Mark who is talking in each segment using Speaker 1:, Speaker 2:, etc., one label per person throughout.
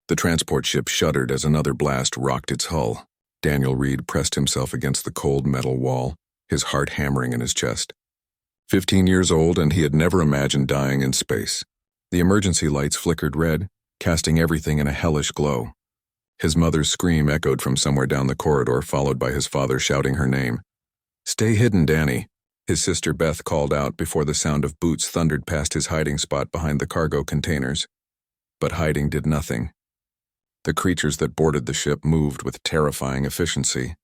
Speaker 1: The transport ship shuddered as another blast rocked its hull. Daniel Reed pressed himself against the cold metal wall, his heart hammering in his chest. 15 years old, and he had never imagined dying in space. The emergency lights flickered red, casting everything in a hellish glow. His mother's scream echoed from somewhere down the corridor, followed by his father shouting her name. "Stay hidden, Danny," his sister Beth called out before the sound of boots thundered past his hiding spot behind the cargo containers. But hiding did nothing. The creatures that boarded the ship moved with terrifying efficiency.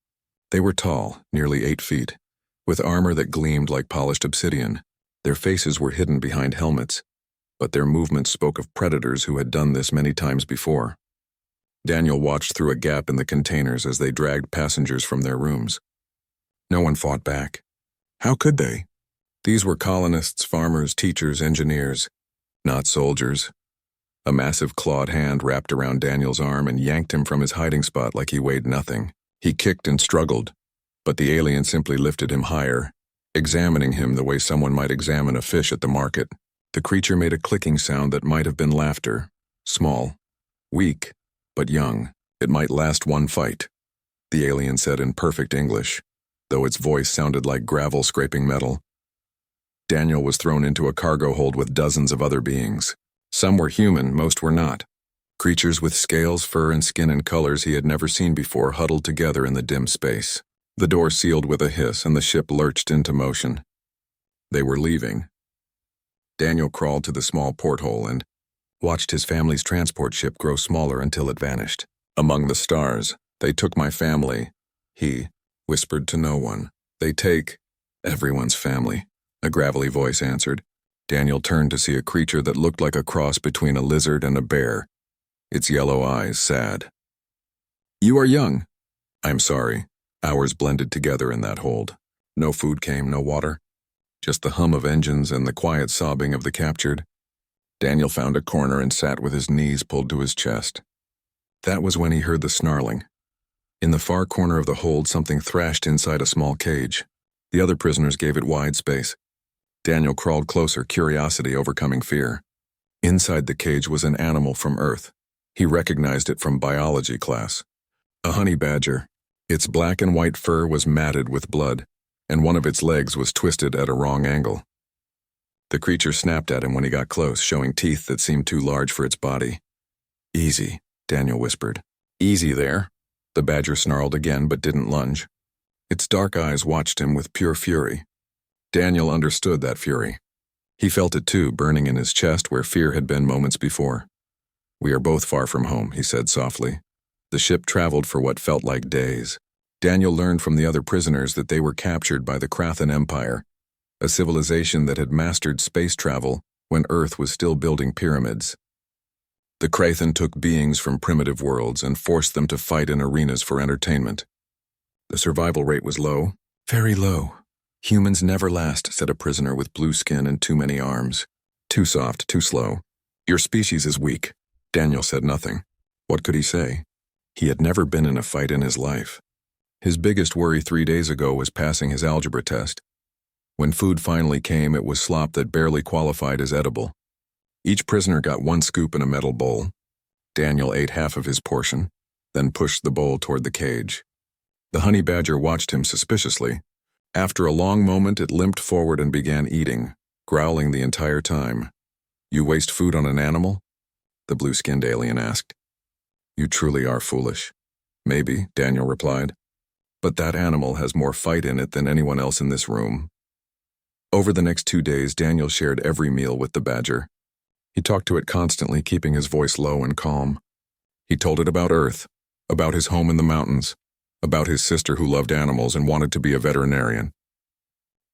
Speaker 1: They were tall, nearly 8 feet, with armor that gleamed like polished obsidian. Their faces were hidden behind helmets, but their movements spoke of predators who had done this many times before. Daniel watched through a gap in the containers as they dragged passengers from their rooms. No one fought back. How could they? These were colonists, farmers, teachers, engineers, not soldiers. A massive clawed hand wrapped around Daniel's arm and yanked him from his hiding spot like he weighed nothing. He kicked and struggled, but the alien simply lifted him higher, examining him the way someone might examine a fish at the market. The creature made a clicking sound that might have been laughter. Small, weak, but young. It might last one fight, the alien said in perfect English, though its voice sounded like gravel scraping metal. Daniel was thrown into a cargo hold with dozens of other beings. Some were human, most were not. Creatures with scales, fur, and skin in colors he had never seen before huddled together in the dim space. The door sealed with a hiss and the ship lurched into motion. They were leaving. Daniel crawled to the small porthole and watched his family's transport ship grow smaller until it vanished. "Among the stars, they took my family," he whispered to no one. "They take everyone's family," a gravelly voice answered. Daniel turned to see a creature that looked like a cross between a lizard and a bear, its yellow eyes sad. "You are young." "I'm sorry." Hours blended together in that hold. No food came, no water. Just the hum of engines and the quiet sobbing of the captured. Daniel found a corner and sat with his knees pulled to his chest. That was when he heard the snarling. In the far corner of the hold, something thrashed inside a small cage. The other prisoners gave it wide space. Daniel crawled closer, curiosity overcoming fear. Inside the cage was an animal from Earth. He recognized it from biology class. A honey badger. Its black and white fur was matted with blood, and one of its legs was twisted at a wrong angle. The creature snapped at him when he got close, showing teeth that seemed too large for its body. "Easy," Daniel whispered. "Easy there." The badger snarled again but didn't lunge. Its dark eyes watched him with pure fury. Daniel understood that fury. He felt it too, burning in his chest where fear had been moments before. "We are both far from home," he said softly. The ship traveled for what felt like days. Daniel learned from the other prisoners that they were captured by the Krathan Empire, a civilization that had mastered space travel when Earth was still building pyramids. The Krathan took beings from primitive worlds and forced them to fight in arenas for entertainment. The survival rate was low, very low. "Humans never last," said a prisoner with blue skin and too many arms. "Too soft, too slow. Your species is weak." Daniel said nothing. What could he say? He had never been in a fight in his life. His biggest worry 3 days ago was passing his algebra test. When food finally came, it was slop that barely qualified as edible. Each prisoner got 1 scoop in a metal bowl. Daniel ate half of his portion, then pushed the bowl toward the cage. The honey badger watched him suspiciously. After a long moment, it limped forward and began eating, growling the entire time. "You waste food on an animal?" the blue-skinned alien asked. "You truly are foolish." "Maybe," Daniel replied. "But that animal has more fight in it than anyone else in this room." Over the next 2 days, Daniel shared every meal with the badger. He talked to it constantly, keeping his voice low and calm. He told it about Earth, about his home in the mountains, about his sister who loved animals and wanted to be a veterinarian.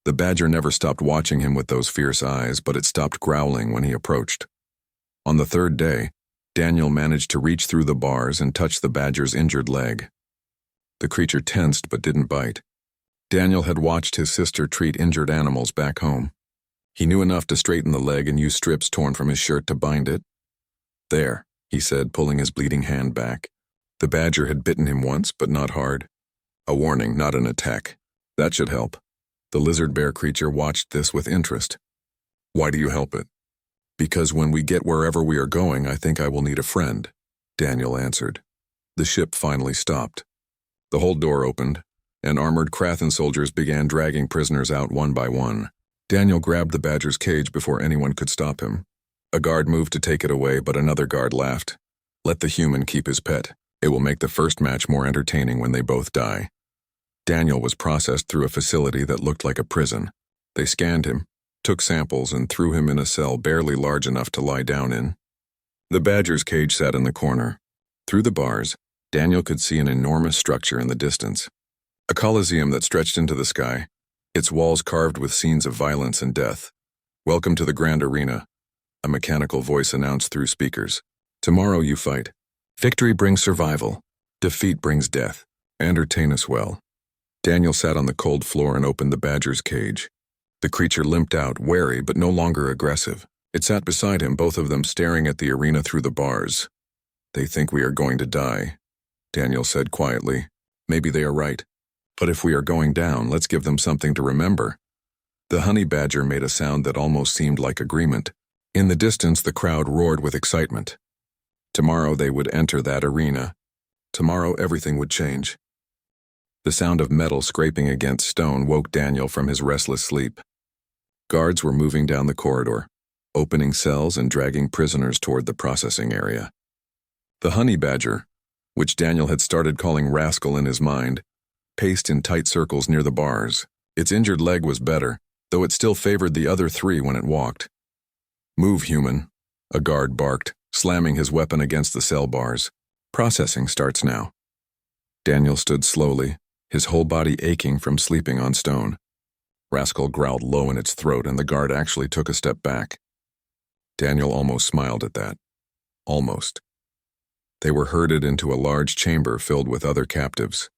Speaker 1: The badger never stopped watching him with those fierce eyes, but it stopped growling when he approached. On the 3rd day, Daniel managed to reach through the bars and touch the badger's injured leg. The creature tensed but didn't bite. Daniel had watched his sister treat injured animals back home. He knew enough to straighten the leg and use strips torn from his shirt to bind it. "There," he said, pulling his bleeding hand back. The badger had bitten him once, but not hard. A warning, not an attack. That should help. The lizard bear creature watched this with interest. "Why do you help it?" "Because when we get wherever we are going, I think I will need a friend." Daniel answered. The ship finally stopped. The hold door opened, and armored Krathan soldiers began dragging prisoners out one by one. Daniel grabbed the badger's cage before anyone could stop him. A guard moved to take it away, but another guard laughed. Let the human keep his pet. It will make the first match more entertaining when they both die. Daniel was processed through a facility that looked like a prison. They scanned him, took samples, and threw him in a cell barely large enough to lie down in. The badger's cage sat in the corner. Through the bars, Daniel could see an enormous structure in the distance. A coliseum that stretched into the sky, its walls carved with scenes of violence and death. Welcome to the Grand Arena, a mechanical voice announced through speakers. Tomorrow you fight. Victory brings survival. Defeat brings death. Entertain us well. Daniel sat on the cold floor and opened the badger's cage. The creature limped out, wary but no longer aggressive. It sat beside him, both of them staring at the arena through the bars. They think we are going to die, Daniel said quietly. Maybe they are right. But if we are going down, let's give them something to remember. The honey badger made a sound that almost seemed like agreement. In the distance, the crowd roared with excitement. Tomorrow they would enter that arena. Tomorrow everything would change. The sound of metal scraping against stone woke Daniel from his restless sleep. Guards were moving down the corridor, opening cells and dragging prisoners toward the processing area. The honey badger, which Daniel had started calling Rascal in his mind, paced in tight circles near the bars. Its injured leg was better, though it still favored the other three when it walked. Move, human, a guard barked, slamming his weapon against the cell bars. Processing starts now. Daniel stood slowly, his whole body aching from sleeping on stone. Rascal growled low in its throat, and the guard actually took a step back. Daniel almost smiled at that. Almost. They were herded into a large chamber filled with other captives.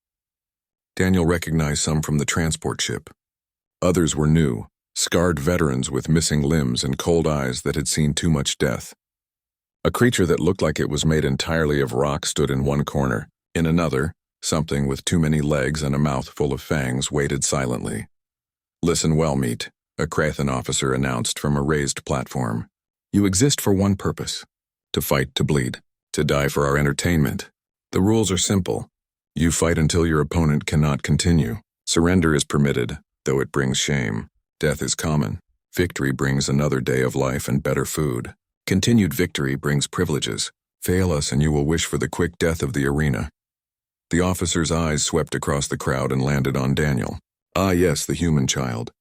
Speaker 1: Daniel recognized some from the transport ship. Others were new, scarred veterans with missing limbs and cold eyes that had seen too much death. A creature that looked like it was made entirely of rock stood in one corner. In another, something with too many legs and a mouth full of fangs waited silently. Listen well, meat, a Krathan officer announced from a raised platform. You exist for one purpose: to fight to bleed, to die for our entertainment. The rules are simple. You fight until your opponent cannot continue. Surrender is permitted, though it brings shame. Death is common. Victory brings another day of life and better food. Continued victory brings privileges. Fail us and you will wish for the quick death of the arena. The officer's eyes swept across the crowd and landed on Daniel. Ah yes, the human child.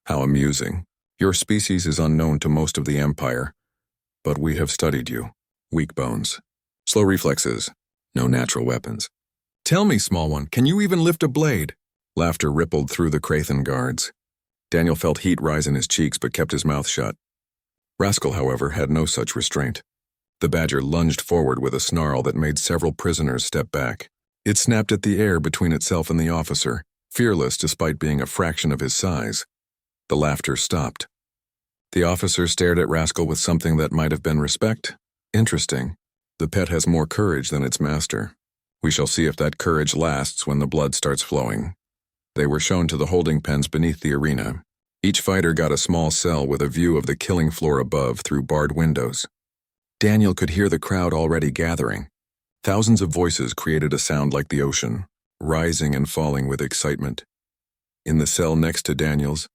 Speaker 1: How amusing. Your species is unknown to most of the Empire, but we have studied you. Weak bones. Slow reflexes. No natural weapons. Tell me, small one, can you even lift a blade? Laughter rippled through the Krathan guards. Daniel felt heat rise in his cheeks but kept his mouth shut. Rascal, however, had no such restraint. The badger lunged forward with a snarl that made several prisoners step back. It snapped at the air between itself and the officer, fearless despite being a fraction of his size. The laughter stopped. The officer stared at Rascal with something that might have been respect. Interesting. The pet has more courage than its master. We shall see if that courage lasts when the blood starts flowing. They were shown to the holding pens beneath the arena. Each fighter got a small cell with a view of the killing floor above through barred windows. Daniel could hear the crowd already gathering. Thousands of voices created a sound like the ocean, rising and falling with excitement. In the cell next to Daniel's,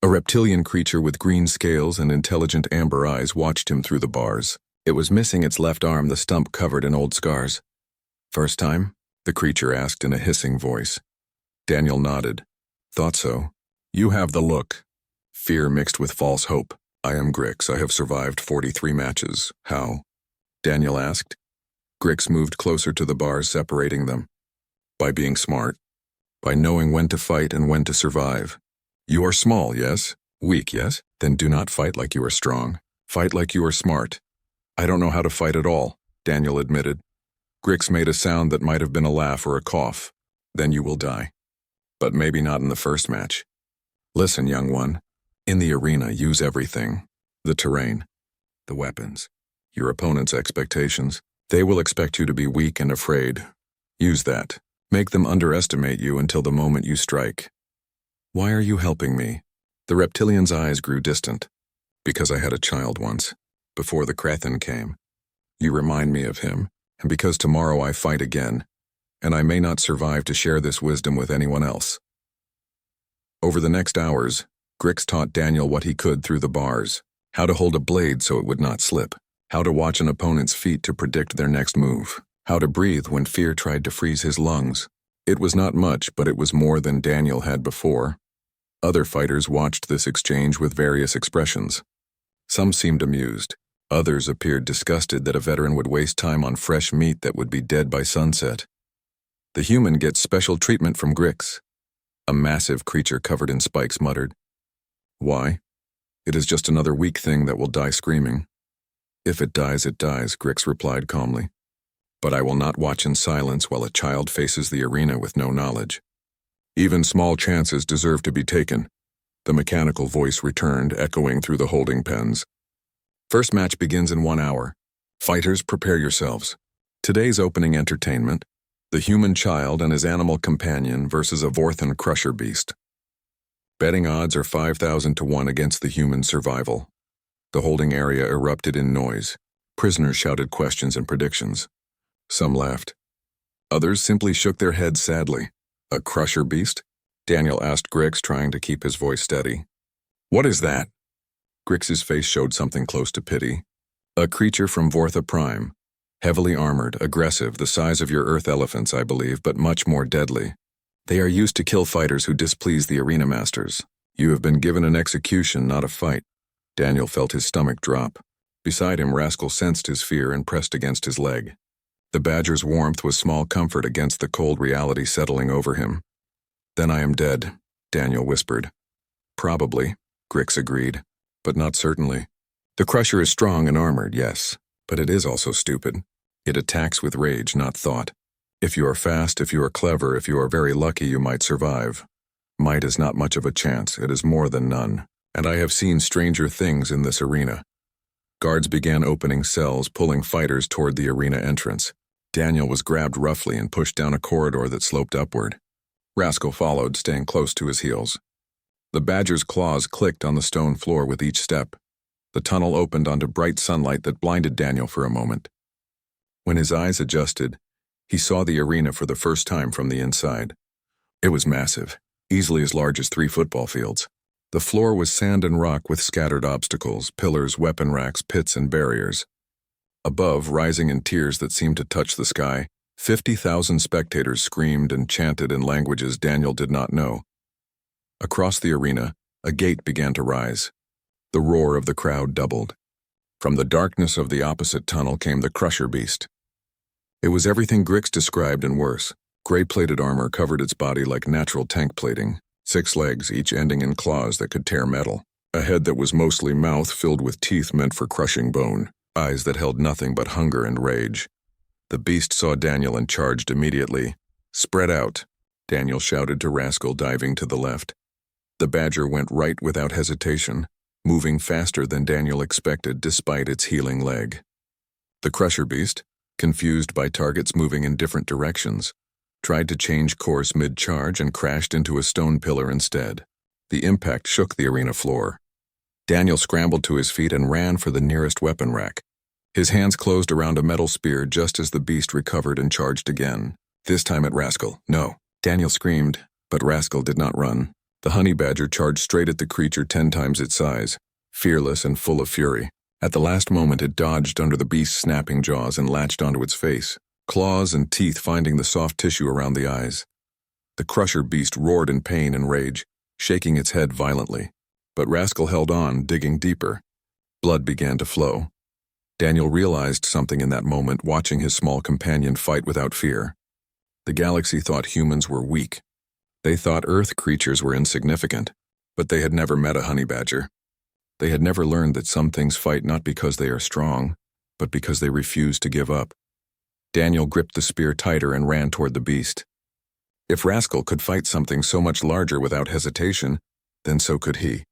Speaker 1: a reptilian creature with green scales and intelligent amber eyes watched him through the bars. It was missing its left arm, the stump covered in old scars. First time? The creature asked in a hissing voice. Daniel nodded. Thought so. You have the look. Fear mixed with false hope. I am Grix. I have survived 43 matches. How? Daniel asked. Grix moved closer to the bars separating them. By being smart. By knowing when to fight and when to survive. You are small, yes? Weak, yes? Then do not fight like you are strong. Fight like you are smart. I don't know how to fight at all, Daniel admitted. Grix made a sound that might have been a laugh or a cough. Then you will die. But maybe not in the first match. Listen, young one. In the arena, use everything. The terrain. The weapons. Your opponent's expectations. They will expect you to be weak and afraid. Use that. Make them underestimate you until the moment you strike. Why are you helping me? The reptilian's eyes grew distant. Because I had a child once, before the Krathan came. You remind me of him, and because tomorrow I fight again, and I may not survive to share this wisdom with anyone else. Over the next hours, Grix taught Daniel what he could through the bars, how to hold a blade so it would not slip, how to watch an opponent's feet to predict their next move, how to breathe when fear tried to freeze his lungs. It was not much, but it was more than Daniel had before. Other fighters watched this exchange with various expressions. Some seemed amused. Others appeared disgusted that a veteran would waste time on fresh meat that would be dead by sunset. The human gets special treatment from Grix. A massive creature covered in spikes muttered. Why? It is just another weak thing that will die screaming. If it dies, Grix replied calmly. But I will not watch in silence while a child faces the arena with no knowledge. Even small chances deserve to be taken. The mechanical voice returned, echoing through the holding pens. First match begins in 1 hour. Fighters, prepare yourselves. Today's opening entertainment, the human child and his animal companion versus a Vorthan crusher beast. Betting odds are 5,000 to 1 against the human survival. The holding area erupted in noise. Prisoners shouted questions and predictions. Some laughed. Others simply shook their heads sadly. A crusher beast? Daniel asked Grix, trying to keep his voice steady. What is that? Grix's face showed something close to pity. A creature from Vortha Prime. Heavily armored, aggressive, the size of your Earth elephants, I believe, but much more deadly. They are used to kill fighters who displease the arena masters. You have been given an execution, not a fight. Daniel felt his stomach drop. Beside him, Rascal sensed his fear and pressed against his leg. The badger's warmth was small comfort against the cold reality settling over him. Then I am dead, Daniel whispered. Probably, Grix agreed, but not certainly. The crusher is strong and armored, yes, but it is also stupid. It attacks with rage, not thought. If you are fast, if you are clever, if you are very lucky, you might survive. Might is not much of a chance, it is more than none, and I have seen stranger things in this arena. Guards began opening cells, pulling fighters toward the arena entrance. Daniel was grabbed roughly and pushed down a corridor that sloped upward. Rascal followed, staying close to his heels. The badger's claws clicked on the stone floor with each step. The tunnel opened onto bright sunlight that blinded Daniel for a moment. When his eyes adjusted, he saw the arena for the first time from the inside. It was massive, easily as large as 3 football fields. The floor was sand and rock with scattered obstacles, pillars, weapon racks, pits, and barriers. Above, rising in tiers that seemed to touch the sky, 50,000 spectators screamed and chanted in languages Daniel did not know. Across the arena, a gate began to rise. The roar of the crowd doubled. From the darkness of the opposite tunnel came the crusher beast. It was everything Grix described and worse. Gray-plated armor covered its body like natural tank plating, 6 legs, each ending in claws that could tear metal, a head that was mostly mouth filled with teeth meant for crushing bone, eyes that held nothing but hunger and rage. The beast saw Daniel and charged immediately. Spread out, Daniel shouted to Rascal, diving to the left. The badger went right without hesitation, moving faster than Daniel expected despite its healing leg. The crusher beast, confused by targets moving in different directions, tried to change course mid-charge and crashed into a stone pillar instead. The impact shook the arena floor. Daniel scrambled to his feet and ran for the nearest weapon rack. His hands closed around a metal spear just as the beast recovered and charged again, this time at Rascal. No, Daniel screamed, but Rascal did not run. The honey badger charged straight at the creature 10 times its size, fearless and full of fury. At the last moment, it dodged under the beast's snapping jaws and latched onto its face, claws and teeth finding the soft tissue around the eyes. The crusher beast roared in pain and rage, shaking its head violently. But Rascal held on, digging deeper. Blood began to flow. Daniel realized something in that moment, watching his small companion fight without fear. The galaxy thought humans were weak. They thought Earth creatures were insignificant, but they had never met a honey badger. They had never learned that some things fight not because they are strong, but because they refuse to give up. Daniel gripped the spear tighter and ran toward the beast. If Rascal could fight something so much larger without hesitation, then so could he.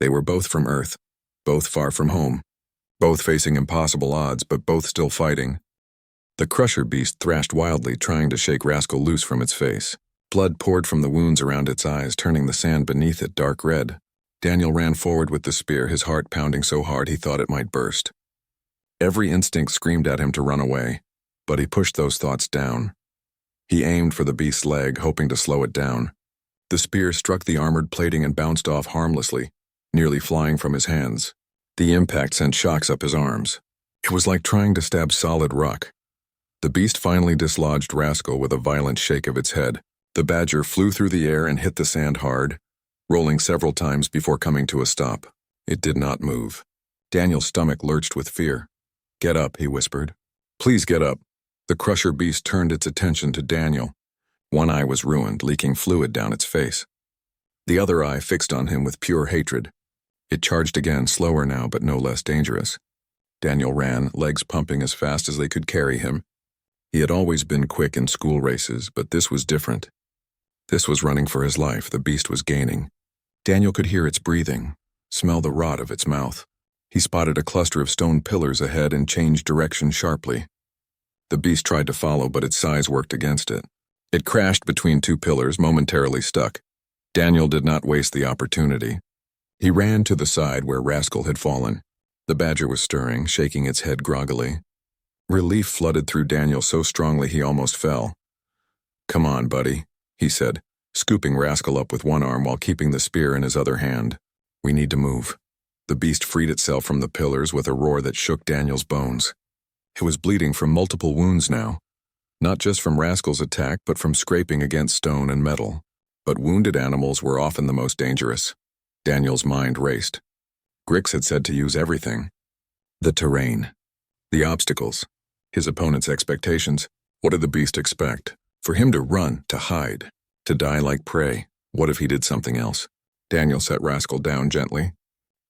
Speaker 1: They were both from Earth, both far from home, both facing impossible odds, but both still fighting. The crusher beast thrashed wildly, trying to shake Rascal loose from its face. Blood poured from the wounds around its eyes, turning the sand beneath it dark red. Daniel ran forward with the spear, his heart pounding so hard he thought it might burst. Every instinct screamed at him to run away. But he pushed those thoughts down. He aimed for the beast's leg, hoping to slow it down. The spear struck the armored plating and bounced off harmlessly, nearly flying from his hands. The impact sent shocks up his arms. It was like trying to stab solid rock. The beast finally dislodged Rascal with a violent shake of its head. The badger flew through the air and hit the sand hard, rolling several times before coming to a stop. It did not move. Daniel's stomach lurched with fear. "Get up," he whispered. "Please get up." The crusher beast turned its attention to Daniel. One eye was ruined, leaking fluid down its face. The other eye fixed on him with pure hatred. It charged again, slower now, but no less dangerous. Daniel ran, legs pumping as fast as they could carry him. He had always been quick in school races, but this was different. This was running for his life. The beast was gaining. Daniel could hear its breathing, smell the rot of its mouth. He spotted a cluster of stone pillars ahead and changed direction sharply. The beast tried to follow, but its size worked against it. It crashed between two pillars, momentarily stuck. Daniel did not waste the opportunity. He ran to the side where Rascal had fallen. The badger was stirring, shaking its head groggily. Relief flooded through Daniel so strongly he almost fell. "Come on, buddy," he said, scooping Rascal up with one arm while keeping the spear in his other hand. "We need to move." The beast freed itself from the pillars with a roar that shook Daniel's bones. It was bleeding from multiple wounds now, not just from Rascal's attack, but from scraping against stone and metal. But wounded animals were often the most dangerous. Daniel's mind raced. Grix had said to use everything. The terrain, the obstacles, his opponent's expectations. What did the beast expect? For him to run, to hide, to die like prey. What if he did something else? Daniel set Rascal down gently.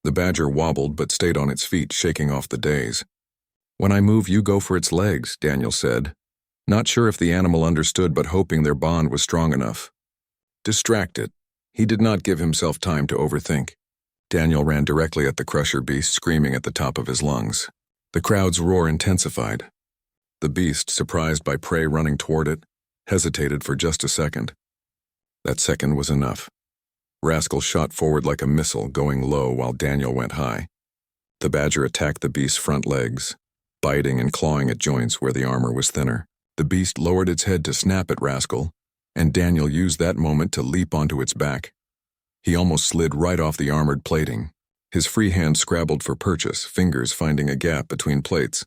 Speaker 1: The badger wobbled but stayed on its feet, shaking off the daze. "When I move, you go for its legs," Daniel said. Not sure if the animal understood, but hoping their bond was strong enough. Distracted, he did not give himself time to overthink. Daniel ran directly at the crusher beast, screaming at the top of his lungs. The crowd's roar intensified. The beast, surprised by prey running toward it, hesitated for just a second. That second was enough. Rascal shot forward like a missile, going low while Daniel went high. The badger attacked the beast's front legs, biting and clawing at joints where the armor was thinner. The beast lowered its head to snap at Rascal, and Daniel used that moment to leap onto its back. He almost slid right off the armored plating. His free hand scrabbled for purchase, fingers finding a gap between plates.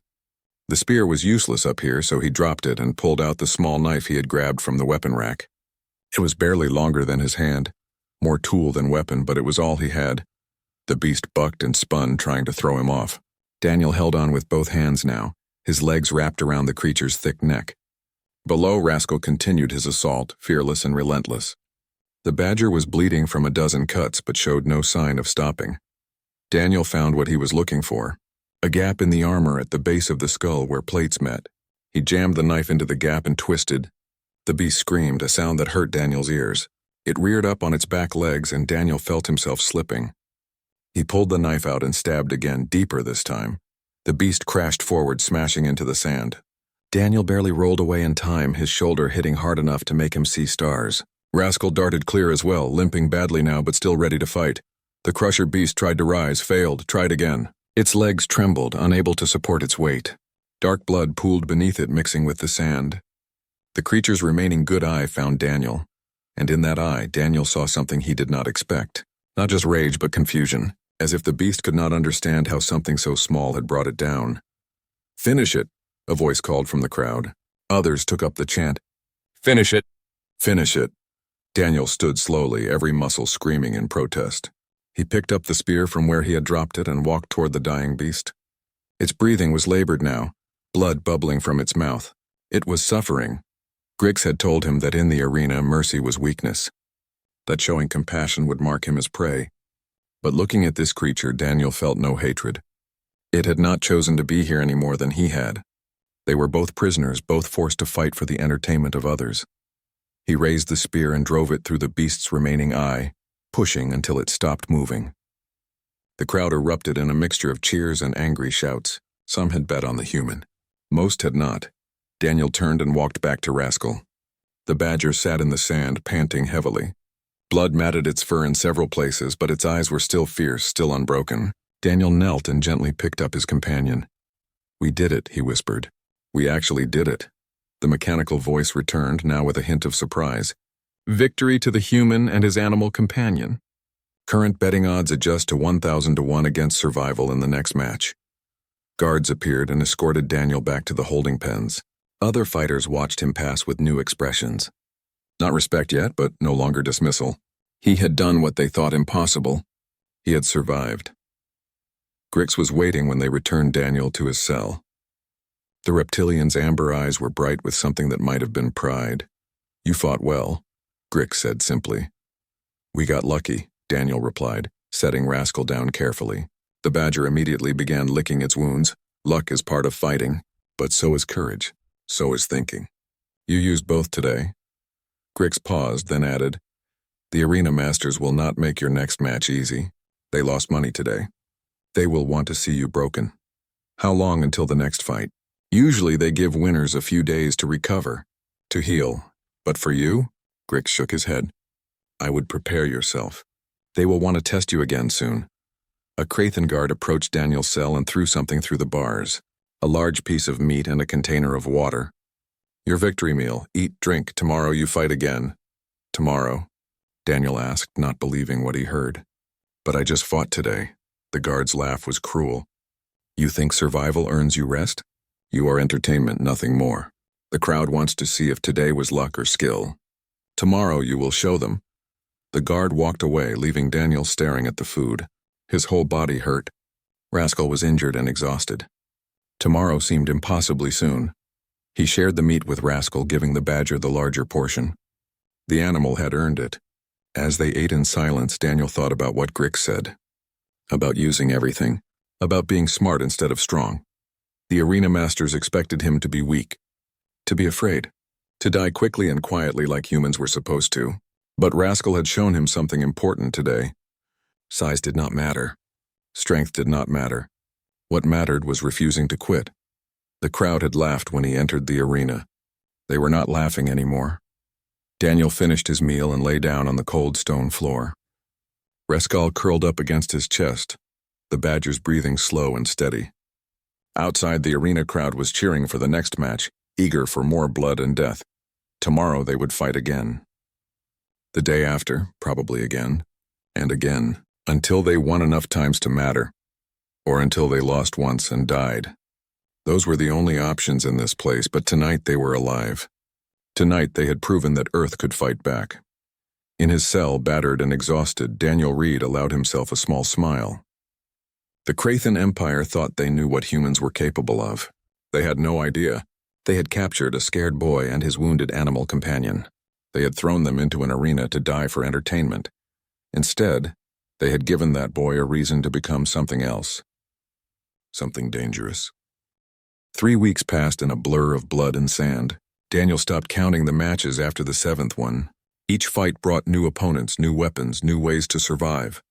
Speaker 1: The spear was useless up here, so he dropped it and pulled out the small knife he had grabbed from the weapon rack. It was barely longer than his hand, more tool than weapon, but it was all he had. The beast bucked and spun, trying to throw him off. Daniel held on with both hands now, his legs wrapped around the creature's thick neck. Below, Rascal continued his assault, fearless and relentless. The badger was bleeding from a dozen cuts, but showed no sign of stopping. Daniel found what he was looking for, a gap in the armor at the base of the skull where plates met. He jammed the knife into the gap and twisted. The beast screamed, a sound that hurt Daniel's ears. It reared up on its back legs, and Daniel felt himself slipping. He pulled the knife out and stabbed again, deeper this time. The beast crashed forward, smashing into the sand. Daniel barely rolled away in time, his shoulder hitting hard enough to make him see stars. Rascal darted clear as well, limping badly now but still ready to fight. The crusher beast tried to rise, failed, tried again. Its legs trembled, unable to support its weight. Dark blood pooled beneath it, mixing with the sand. The creature's remaining good eye found Daniel, and in that eye, Daniel saw something he did not expect. Not just rage, but confusion, as if the beast could not understand how something so small had brought it down. "Finish it," a voice called from the crowd. Others took up the chant. "Finish it! Finish it!" Daniel stood slowly, every muscle screaming in protest. He picked up the spear from where he had dropped it and walked toward the dying beast. Its breathing was labored now, blood bubbling from its mouth. It was suffering. Grix had told him that in the arena, mercy was weakness, that showing compassion would mark him as prey. But looking at this creature, Daniel felt no hatred. It had not chosen to be here any more than he had. They were both prisoners, both forced to fight for the entertainment of others. He raised the spear and drove it through the beast's remaining eye, pushing until it stopped moving. The crowd erupted in a mixture of cheers and angry shouts. Some had bet on the human. Most had not. Daniel turned and walked back to Rascal. The badger sat in the sand, panting heavily. Blood matted its fur in several places, but its eyes were still fierce, still unbroken. Daniel knelt and gently picked up his companion. "We did it," he whispered. We actually did it. The mechanical voice returned, now with a hint of surprise. Victory to the human and his animal companion. Current betting odds adjust to 1,000 to 1 against survival in the next match. Guards appeared and escorted Daniel back to the holding pens. Other fighters watched him pass with new expressions. Not respect yet, but no longer dismissal. He had done what they thought impossible. He had survived. Grix was waiting when they returned Daniel to his cell. The reptilian's amber eyes were bright with something that might have been pride. You fought well, Grix said simply. We got lucky, Daniel replied, setting Rascal down carefully. The badger immediately began licking its wounds. Luck is part of fighting, but so is courage, so is thinking. You used both today. Grix paused, then added, The arena masters will not make your next match easy. They lost money today. They will want to see you broken. How long until the next fight? Usually they give winners a few days to recover, to heal. But for you? Grix shook his head. I would prepare yourself. They will want to test you again soon. A Krathen guard approached Daniel's cell and threw something through the bars. A large piece of meat and a container of water. Your victory meal. Eat, drink. Tomorrow you fight again. Tomorrow? Daniel asked, not believing what he heard. But I just fought today. The guard's laugh was cruel. You think survival earns you rest? You are entertainment, nothing more. The crowd wants to see if today was luck or skill. Tomorrow you will show them. The guard walked away, leaving Daniel staring at the food. His whole body hurt. Rascal was injured and exhausted. Tomorrow seemed impossibly soon. He shared the meat with Rascal, giving the badger the larger portion. The animal had earned it. As they ate in silence, Daniel thought about what Grix said. About using everything. About being smart instead of strong. The arena masters expected him to be weak. To be afraid. To die quickly and quietly like humans were supposed to. But Rascal had shown him something important today. Size did not matter. Strength did not matter. What mattered was refusing to quit. The crowd had laughed when he entered the arena. They were not laughing anymore. Daniel finished his meal and lay down on the cold stone floor. Rascal curled up against his chest, the badger's breathing slow and steady. Outside, the arena crowd was cheering for the next match, eager for more blood and death. Tomorrow they would fight again. The day after, probably again, and again, until they won enough times to matter, or until they lost once and died. Those were the only options in this place, but tonight they were alive. Tonight they had proven that Earth could fight back. In his cell, battered and exhausted, Daniel Reed allowed himself a small smile. The Krathen Empire thought they knew what humans were capable of. They had no idea. They had captured a scared boy and his wounded animal companion. They had thrown them into an arena to die for entertainment. Instead, they had given that boy a reason to become something else. Something dangerous. 3 weeks passed in a blur of blood and sand. Daniel stopped counting the matches after the 7th one. Each fight brought new opponents, new weapons, new ways to survive.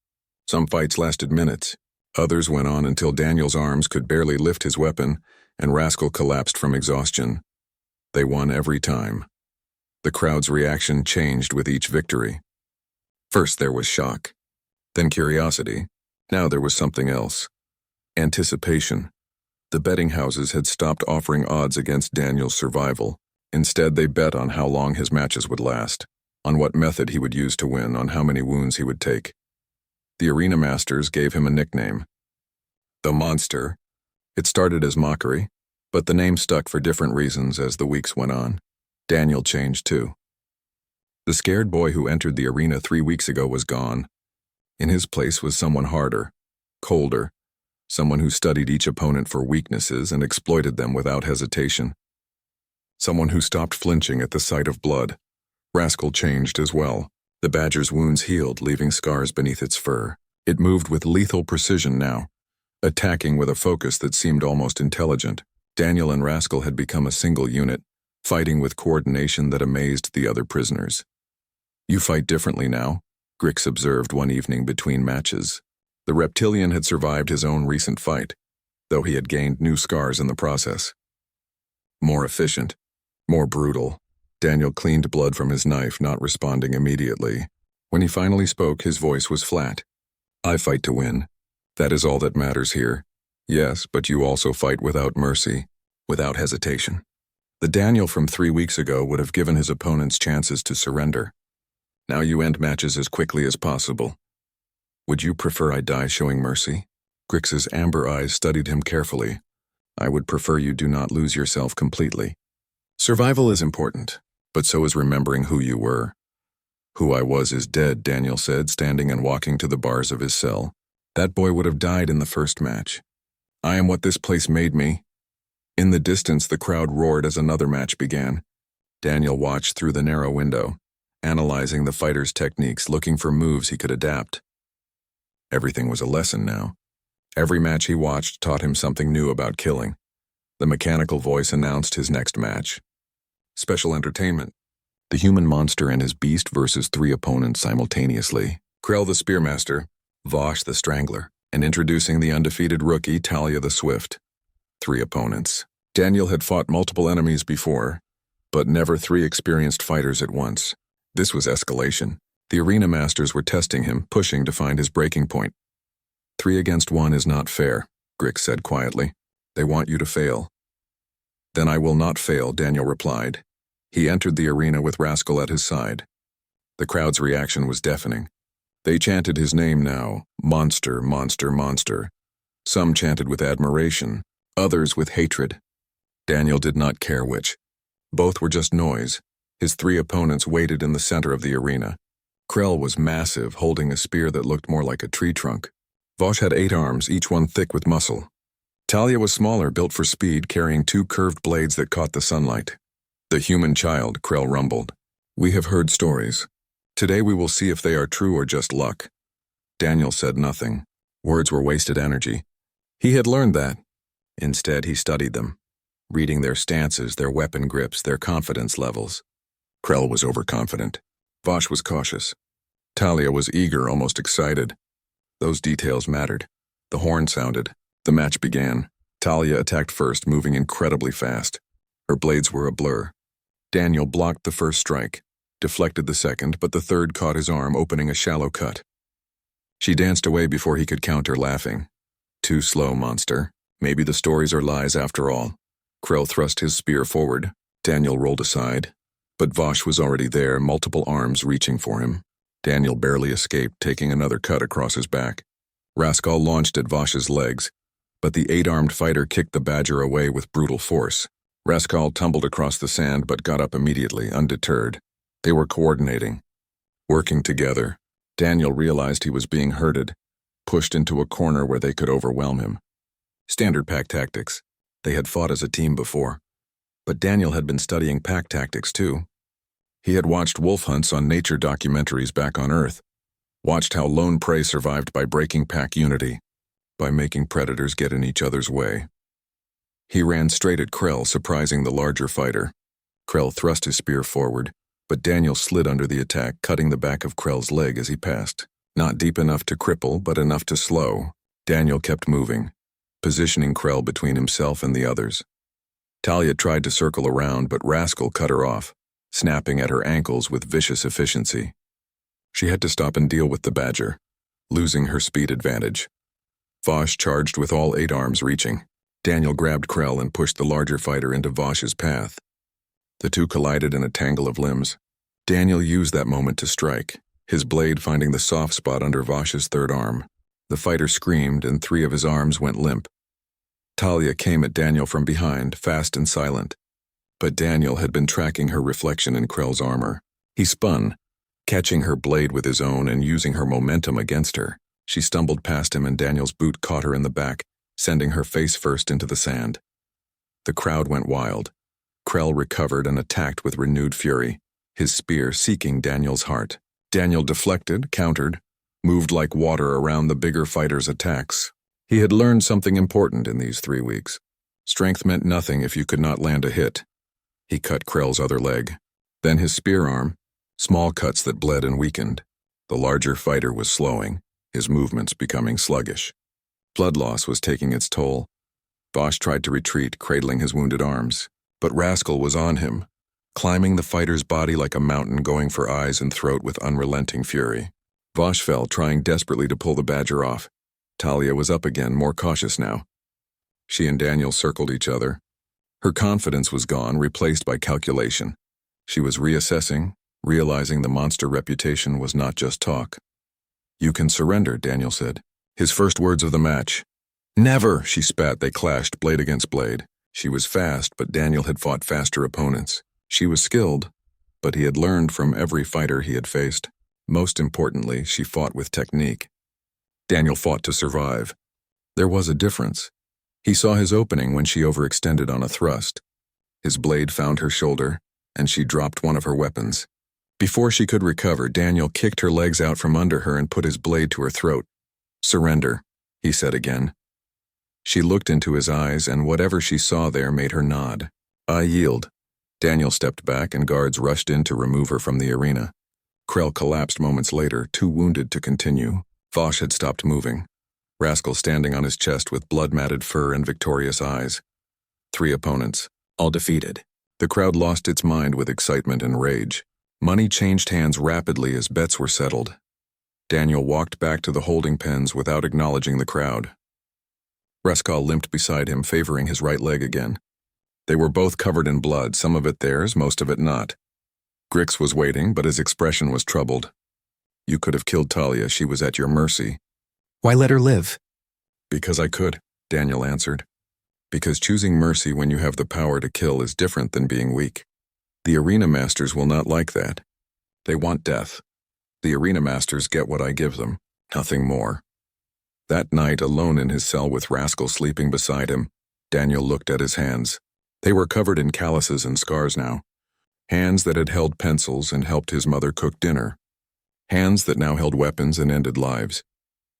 Speaker 1: Some fights lasted minutes. Others went on until Daniel's arms could barely lift his weapon, and Rascal collapsed from exhaustion. They won every time. The crowd's reaction changed with each victory. First there was shock, then curiosity. Now there was something else. Anticipation. The betting houses had stopped offering odds against Daniel's survival. Instead, they bet on how long his matches would last, on what method he would use to win, on how many wounds he would take. The arena masters gave him a nickname. The Monster. It started as mockery, but the name stuck for different reasons as the weeks went on. Daniel changed too. The scared boy who entered the arena 3 weeks ago was gone. In his place was someone harder, colder, someone who studied each opponent for weaknesses and exploited them without hesitation. Someone who stopped flinching at the sight of blood. Rascal changed as well. The badger's wounds healed, leaving scars beneath its fur. It moved with lethal precision now, attacking with a focus that seemed almost intelligent. Daniel and Rascal had become a single unit, fighting with coordination that amazed the other prisoners. You fight differently now, Grix observed one evening between matches. The reptilian had survived his own recent fight, though he had gained new scars in the process. More efficient, more brutal. Daniel cleaned blood from his knife, not responding immediately. When he finally spoke, his voice was flat. I fight to win. That is all that matters here. Yes, but you also fight without mercy. without hesitation. The Daniel from 3 weeks ago would have given his opponents chances to surrender. Now you end matches as quickly as possible. Would you prefer I die showing mercy? Grix's amber eyes studied him carefully. I would prefer you do not lose yourself completely. Survival is important, but so is remembering who you were. Who I was is dead, Daniel said, standing and walking to the bars of his cell. That boy would have died in the first match. I am what this place made me. In the distance, the crowd roared as another match began. Daniel watched through the narrow window, analyzing the fighter's techniques, looking for moves he could adapt. Everything was a lesson now. Every match he watched taught him something new about killing. The mechanical voice announced his next match. Special entertainment. The human monster and his beast versus 3 opponents simultaneously. Krell the Spearmaster, Vosh the Strangler, and introducing the undefeated rookie Talia the Swift. 3 opponents. Daniel had fought multiple enemies before, but never 3 experienced fighters at once. This was escalation. The arena masters were testing him, pushing to find his breaking point. 3 against 1 is not fair, Grix said quietly. They want you to fail. Then I will not fail, Daniel replied. He entered the arena with Rascal at his side. The crowd's reaction was deafening. They chanted his name now, monster, monster, monster. Some chanted with admiration, others with hatred. Daniel did not care which. Both were just noise. His 3 opponents waited in the center of the arena. Krell was massive, holding a spear that looked more like a tree trunk. Vosh had 8 arms, each one thick with muscle. Talia was smaller, built for speed, carrying 2 curved blades that caught the sunlight. The human child, Krell rumbled. We have heard stories. Today we will see if they are true or just luck. Daniel said nothing. Words were wasted energy. He had learned that. Instead, he studied them, reading their stances, their weapon grips, their confidence levels. Krell was overconfident. Vosh was cautious. Talia was eager, almost excited. Those details mattered. The horn sounded. The match began. Talia attacked first, moving incredibly fast. Her blades were a blur. Daniel blocked the first strike, deflected the second, but the third caught his arm, opening a shallow cut. She danced away before he could counter, laughing. Too slow, monster. Maybe the stories are lies after all. Krell thrust his spear forward. Daniel rolled aside. But Vosh was already there, multiple arms reaching for him. Daniel barely escaped, taking another cut across his back. Rascal launched at Vosh's legs, but the 8-armed fighter kicked the badger away with brutal force. Rascal tumbled across the sand but got up immediately, undeterred. They were coordinating, working together. Daniel realized he was being herded, pushed into a corner where they could overwhelm him. Standard pack tactics. They had fought as a team before. But Daniel had been studying pack tactics too. He had watched wolf hunts on nature documentaries back on Earth, watched how lone prey survived by breaking pack unity, by making predators get in each other's way. He ran straight at Krell, surprising the larger fighter. Krell thrust his spear forward, but Daniel slid under the attack, cutting the back of Krell's leg as he passed. Not deep enough to cripple, but enough to slow. Daniel kept moving, positioning Krell between himself and the others. Talia tried to circle around, but Rascal cut her off, snapping at her ankles with vicious efficiency. She had to stop and deal with the badger, losing her speed advantage. Vosh charged with all 8 arms reaching. Daniel grabbed Krell and pushed the larger fighter into Vosh's path. The two collided in a tangle of limbs. Daniel used that moment to strike, his blade finding the soft spot under Vosh's 3rd arm. The fighter screamed and 3 of his arms went limp. Talia came at Daniel from behind, fast and silent. But Daniel had been tracking her reflection in Krell's armor. He spun, catching her blade with his own and using her momentum against her. She stumbled past him and Daniel's boot caught her in the back, sending her face first into the sand. The crowd went wild. Krell recovered and attacked with renewed fury, his spear seeking Daniel's heart. Daniel deflected, countered, moved like water around the bigger fighter's attacks. He had learned something important in these 3 weeks. Strength meant nothing if you could not land a hit. He cut Krell's other leg. Then his spear arm, small cuts that bled and weakened. The larger fighter was slowing, his movements becoming sluggish. Blood loss was taking its toll. Vosh tried to retreat, cradling his wounded arms. But Rascal was on him, climbing the fighter's body like a mountain, going for eyes and throat with unrelenting fury. Vosh fell, trying desperately to pull the badger off. Talia was up again, more cautious now. She and Daniel circled each other. Her confidence was gone, replaced by calculation. She was reassessing, realizing the monster reputation was not just talk. "You can surrender," Daniel said. His first words of the match. "Never!" she spat. They clashed, blade against blade. She was fast, but Daniel had fought faster opponents. She was skilled, but he had learned from every fighter he had faced. Most importantly, she fought with technique. Daniel fought to survive. There was a difference. He saw his opening when she overextended on a thrust. His blade found her shoulder, and she dropped one of her weapons. Before she could recover, Daniel kicked her legs out from under her and put his blade to her throat. "Surrender," he said again. She looked into his eyes, and whatever she saw there made her nod. "I yield." Daniel stepped back, and guards rushed in to remove her from the arena. Krell collapsed moments later, too wounded to continue. Vosh had stopped moving. Rascal standing on his chest with blood-matted fur and victorious eyes. 3 opponents, all defeated. The crowd lost its mind with excitement and rage. Money changed hands rapidly as bets were settled. Daniel walked back to the holding pens without acknowledging the crowd. Rascal limped beside him, favoring his right leg again. They were both covered in blood, some of it theirs, most of it not. Grix was waiting, but his expression was troubled. "You could have killed Talia. She was at your mercy."
Speaker 2: "Why let her live?"
Speaker 1: "Because I could," Daniel answered. "Because choosing mercy when you have the power to kill is different than being weak. The arena masters will not like that. They want death. The arena masters get what I give them, nothing more." That night, alone in his cell with Rascal sleeping beside him, Daniel looked at his hands. They were covered in calluses and scars now. Hands that had held pencils and helped his mother cook dinner. Hands that now held weapons and ended lives.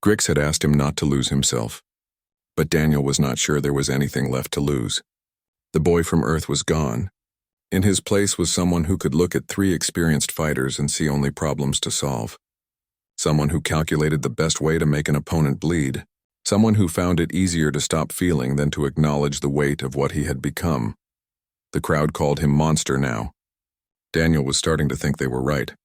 Speaker 1: Grix had asked him not to lose himself. But Daniel was not sure there was anything left to lose. The boy from Earth was gone. In his place was someone who could look at 3 experienced fighters and see only problems to solve. Someone who calculated the best way to make an opponent bleed. Someone who found it easier to stop feeling than to acknowledge the weight of what he had become. The crowd called him monster now. Daniel was starting to think they were right.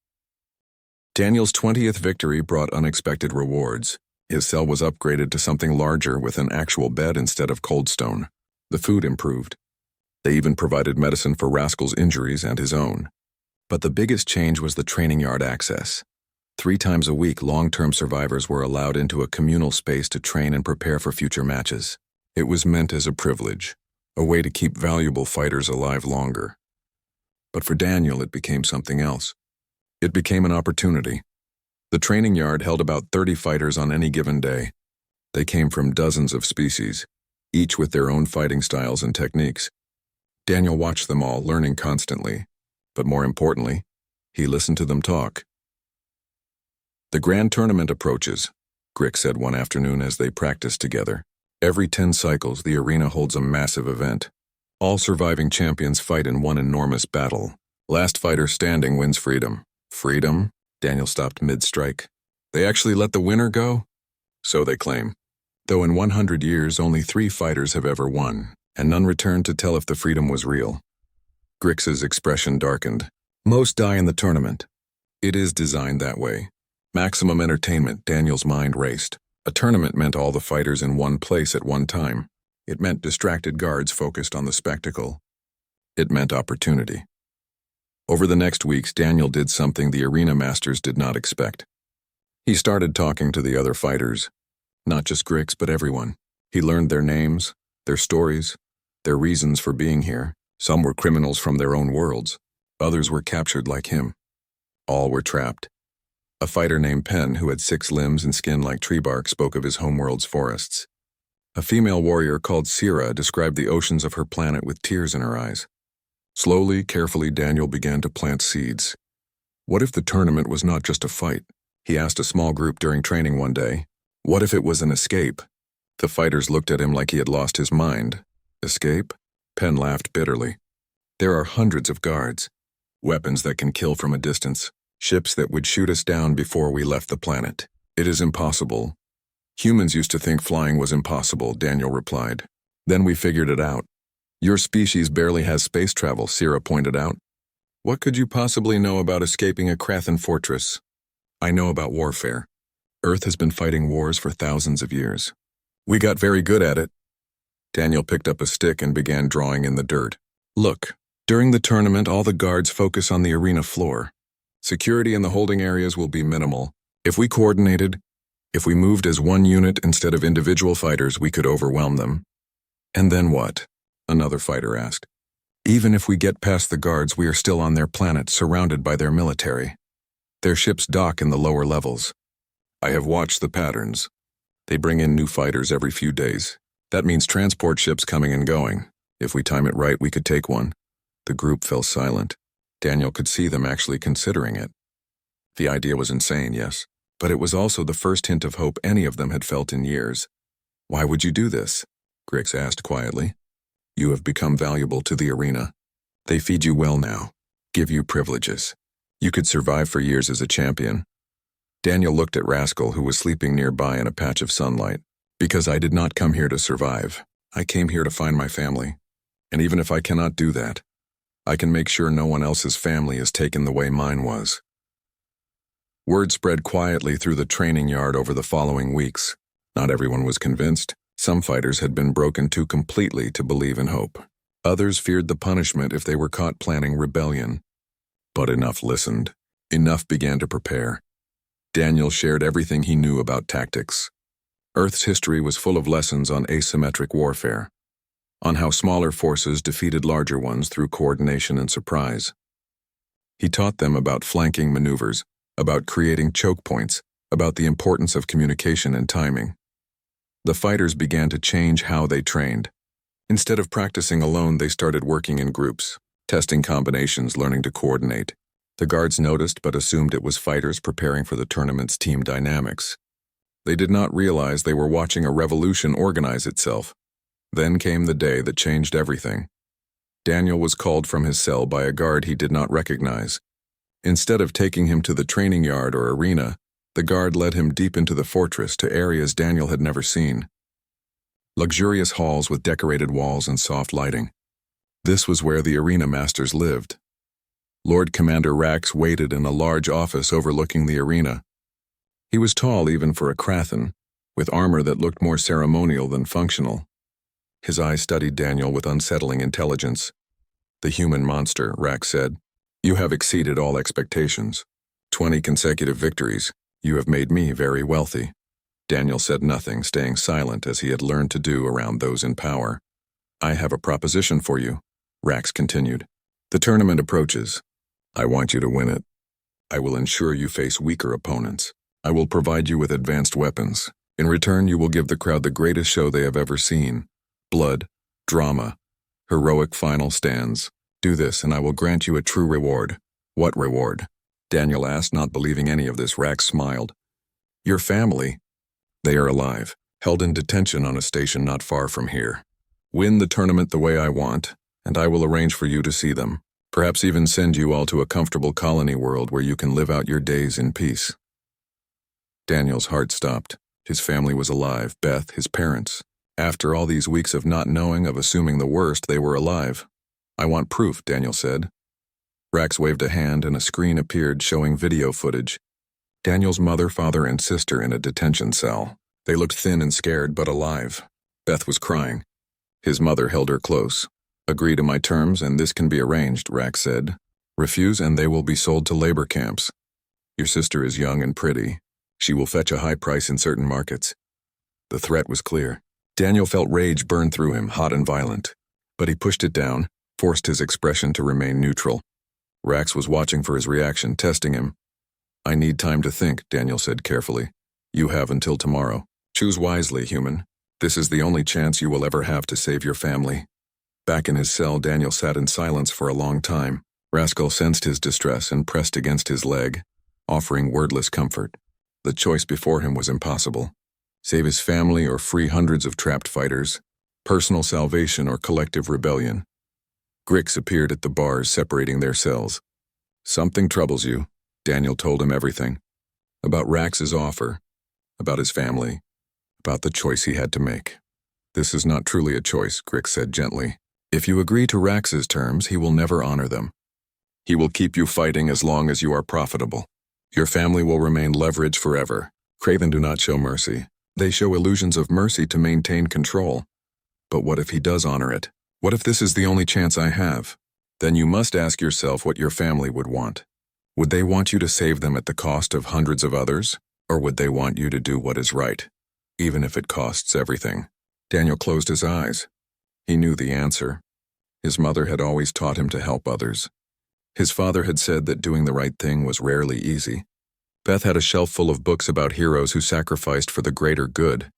Speaker 1: Daniel's 20th victory brought unexpected rewards. His cell was upgraded to something larger with an actual bed instead of cold stone. The food improved. They even provided medicine for Rascal's injuries and his own. But the biggest change was the training yard access. 3 times a week, long-term survivors were allowed into a communal space to train and prepare for future matches. It was meant as a privilege, a way to keep valuable fighters alive longer. But for Daniel, it became something else. It became an opportunity. The training yard held about 30 fighters on any given day. They came from dozens of species, each with their own fighting styles and techniques. Daniel watched them all, learning constantly. But more importantly, he listened to them talk. "The grand tournament approaches," Grix said one afternoon as they practiced together. "Every 10 cycles, the arena holds a massive event. All surviving champions fight in one enormous battle. Last fighter standing wins freedom." "Freedom?" Daniel stopped mid-strike. "They actually let the winner go?" "So they claim. Though in 100 years, only 3 fighters have ever won, and none returned to tell if the freedom was real." Grix's expression darkened. "Most die in the tournament. It is designed that way. Maximum entertainment." Daniel's mind raced. A tournament meant all the fighters in one place at one time. It meant distracted guards focused on the spectacle. It meant opportunity. Over the next weeks, Daniel did something the arena masters did not expect. He started talking to the other fighters. Not just Grix, but everyone. He learned their names, their stories, their reasons for being here. Some were criminals from their own worlds. Others were captured like him. All were trapped. A fighter named Pen, who had 6 limbs and skin like tree bark, spoke of his homeworld's forests. A female warrior called Sierra described the oceans of her planet with tears in her eyes. Slowly, carefully, Daniel began to plant seeds. What if the tournament was not just a fight? He asked a small group during training one day. What if it was an escape? The fighters looked at him like he had lost his mind. Escape? Pen laughed bitterly. There are hundreds of guards. Weapons that can kill from a distance. Ships that would shoot us down before we left the planet. It is impossible. Humans used to think flying was impossible, Daniel replied. Then we figured it out. Your species barely has space travel, Sierra pointed out. What could you possibly know about escaping a Krathan fortress? I know about warfare. Earth has been fighting wars for thousands of years. We got very good at it. Daniel picked up a stick and began drawing in the dirt. Look, during the tournament, all the guards focus on the arena floor. Security in the holding areas will be minimal. If we coordinated, if we moved as one unit instead of individual fighters, we could overwhelm them. And then what? Another fighter asked. Even if we get past the guards, we are still on their planet, surrounded by their military. Their ships dock in the lower levels. I have watched the patterns. They bring in new fighters every few days. That means transport ships coming and going. If we time it right, we could take one. The group fell silent. Daniel could see them actually considering it. The idea was insane, yes, but it was also the first hint of hope any of them had felt in years. Why would you do this? Grix asked quietly. You have become valuable to the arena. They feed you well now, give you privileges. You could survive for years as a champion. Daniel looked at Rascal, who was sleeping nearby in a patch of sunlight. Because I did not come here to survive. I came here to find my family. And even if I cannot do that, I can make sure no one else's family is taken the way mine was. Word spread quietly through the training yard over the following weeks. Not everyone was convinced. Some fighters had been broken too completely to believe in hope. Others feared the punishment if they were caught planning rebellion. But enough listened. Enough began to prepare. Daniel shared everything he knew about tactics. Earth's history was full of lessons on asymmetric warfare, on how smaller forces defeated larger ones through coordination and surprise. He taught them about flanking maneuvers, about creating choke points, about the importance of communication and timing. The fighters began to change how they trained. Instead of practicing alone, they started working in groups, testing combinations, learning to coordinate. The guards noticed but assumed it was fighters preparing for the tournament's team dynamics. They did not realize they were watching a revolution organize itself. Then came the day that changed everything. Daniel was called from his cell by a guard he did not recognize. Instead of taking him to the training yard or arena, the guard led him deep into the fortress to areas Daniel had never seen. Luxurious halls with decorated walls and soft lighting. This was where the arena masters lived. Lord Commander Rax waited in a large office overlooking the arena. He was tall even for a Krathan, with armor that looked more ceremonial than functional. His eyes studied Daniel with unsettling intelligence. The human monster, Rax said. You have exceeded all expectations. 20 consecutive victories. You have made me very wealthy. Daniel said nothing, staying silent as he had learned to do around those in power. I have a proposition for you, Rax continued. The tournament approaches. I want you to win it. I will ensure you face weaker opponents. I will provide you with advanced weapons. In return, you will give the crowd the greatest show they have ever seen. Blood, drama, heroic final stands. Do this and I will grant you a true reward. What reward? Daniel asked, not believing any of this. Rax smiled. Your family. They are alive, held in detention on a station not far from here. Win the tournament the way I want, and I will arrange for you to see them. Perhaps even send you all to a comfortable colony world where you can live out your days in peace. Daniel's heart stopped. His family was alive, Beth, his parents. After all these weeks of not knowing, of assuming the worst, they were alive. I want proof, Daniel said. Rax waved a hand and a screen appeared showing video footage. Daniel's mother, father, and sister in a detention cell. They looked thin and scared, but alive. Beth was crying. His mother held her close. Agree to my terms and this can be arranged, Rax said. Refuse and they will be sold to labor camps. Your sister is young and pretty. She will fetch a high price in certain markets. The threat was clear. Daniel felt rage burn through him, hot and violent. But he pushed it down, forced his expression to remain neutral. Rax was watching for his reaction, testing him. I need time to think, Daniel said carefully. You have until tomorrow. Choose wisely, human. This is the only chance you will ever have to save your family. Back in his cell, Daniel sat in silence for a long time. Rascal sensed his distress and pressed against his leg, offering wordless comfort. The choice before him was impossible. Save his family or free hundreds of trapped fighters, personal salvation or collective rebellion. Grix appeared at the bars separating their cells. Something troubles you. Daniel told him everything. About Rax's offer, about his family, about the choice he had to make. This is not truly a choice, Grix said gently. If you agree to Rax's terms, he will never honor them. He will keep you fighting as long as you are profitable. Your family will remain leverage forever. Craven do not show mercy. They show illusions of mercy to maintain control. But what if he does honor it? What if this is the only chance I have? Then you must ask yourself what your family would want. Would they want you to save them at the cost of hundreds of others? Or would they want you to do what is right, even if it costs everything? Daniel closed his eyes. He knew the answer. His mother had always taught him to help others. His father had said that doing the right thing was rarely easy. Beth had a shelf full of books about heroes who sacrificed for the greater good.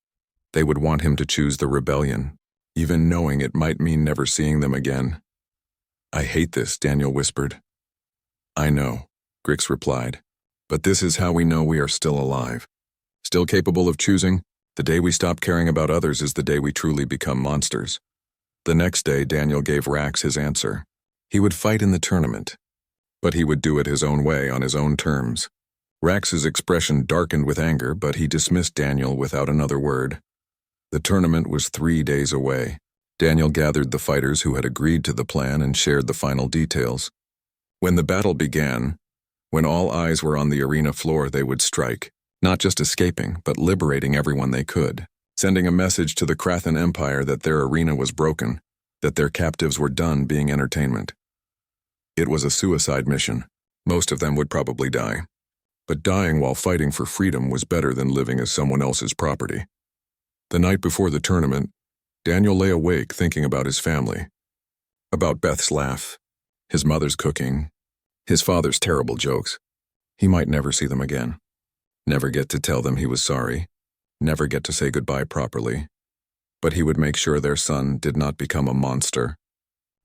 Speaker 1: They would want him to choose the rebellion, even knowing it might mean never seeing them again. "I hate this," Daniel whispered. "I know," Grix replied, "but this is how we know we are still alive. Still capable of choosing. The day we stop caring about others is the day we truly become monsters." The next day, Daniel gave Rax his answer. He would fight in the tournament, but he would do it his own way, on his own terms. Rax's expression darkened with anger, but he dismissed Daniel without another word. The tournament was 3 days away. Daniel gathered the fighters who had agreed to the plan and shared the final details. When the battle began, when all eyes were on the arena floor, they would strike, not just escaping, but liberating everyone they could, sending a message to the Krathan Empire that their arena was broken, that their captives were done being entertainment. It was a suicide mission. Most of them would probably die. But dying while fighting for freedom was better than living as someone else's property. The night before the tournament, Daniel lay awake thinking about his family. About Beth's laugh, his mother's cooking, his father's terrible jokes. He might never see them again. Never get to tell them he was sorry. Never get to say goodbye properly. But he would make sure their son did not become a monster.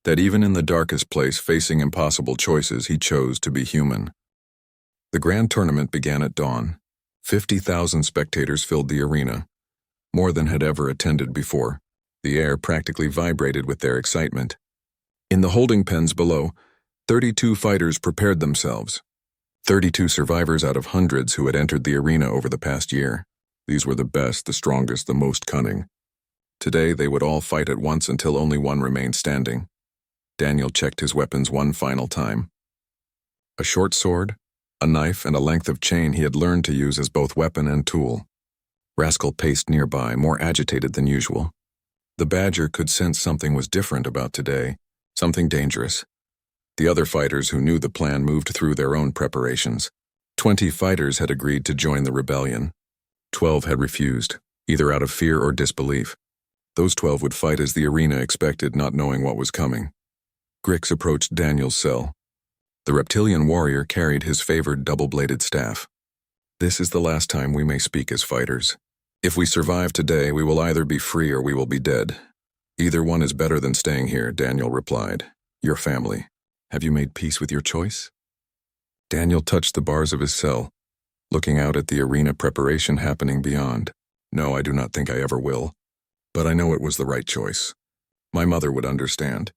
Speaker 1: That even in the darkest place facing impossible choices, he chose to be human. The grand tournament began at dawn. 50,000 spectators filled the arena, more than had ever attended before. The air practically vibrated with their excitement. In the holding pens below, 32 fighters prepared themselves. 32 survivors out of hundreds who had entered the arena over the past year. These were the best, the strongest, the most cunning. Today they would all fight at once until only one remained standing. Daniel checked his weapons one final time. A short sword, a knife, and a length of chain he had learned to use as both weapon and tool. Rascal paced nearby, more agitated than usual. The Badger could sense something was different about today, something dangerous. The other fighters who knew the plan moved through their own preparations. 20 fighters had agreed to join the rebellion. 12 had refused, either out of fear or disbelief. Those 12 would fight as the arena expected, not knowing what was coming. Grix approached Daniel's cell. The reptilian warrior carried his favored double-bladed staff. "This is the last time we may speak as fighters. If we survive today, we will either be free or we will be dead. Either one is better than staying here," Daniel replied. "Your family. Have you made peace with your choice?" Daniel touched the bars of his cell, looking out at the arena preparation happening beyond. "No, I do not think I ever will. But I know it was the right choice. My mother would understand.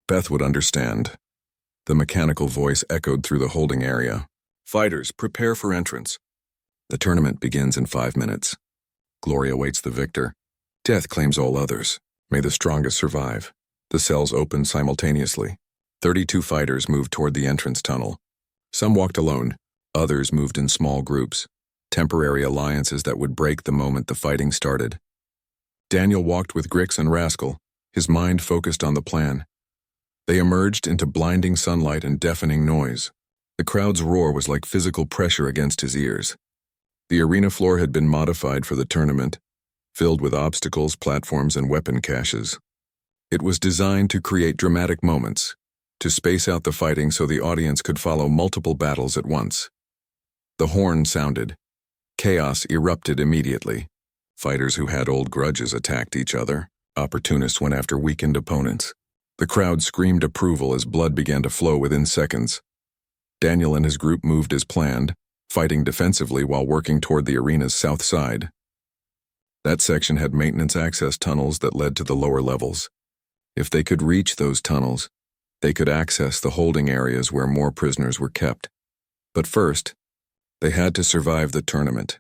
Speaker 1: Beth would understand." The mechanical voice echoed through the holding area. "Fighters, prepare for entrance. The tournament begins in 5 minutes. Glory awaits the victor. Death claims all others. May the strongest survive." The cells opened simultaneously. 32 fighters moved toward the entrance tunnel. Some walked alone, others moved in small groups, temporary alliances that would break the moment the fighting started. Daniel walked with Grix and Rascal, his mind focused on the plan. They emerged into blinding sunlight and deafening noise. The crowd's roar was like physical pressure against his ears. The arena floor had been modified for the tournament, filled with obstacles, platforms, and weapon caches. It was designed to create dramatic moments, to space out the fighting so the audience could follow multiple battles at once. The horn sounded. Chaos erupted immediately. Fighters who had old grudges attacked each other. Opportunists went after weakened opponents. The crowd screamed approval as blood began to flow within seconds. Daniel and his group moved as planned, fighting defensively while working toward the arena's south side. That section had maintenance access tunnels that led to the lower levels. If they could reach those tunnels, they could access the holding areas where more prisoners were kept. But first, they had to survive the tournament.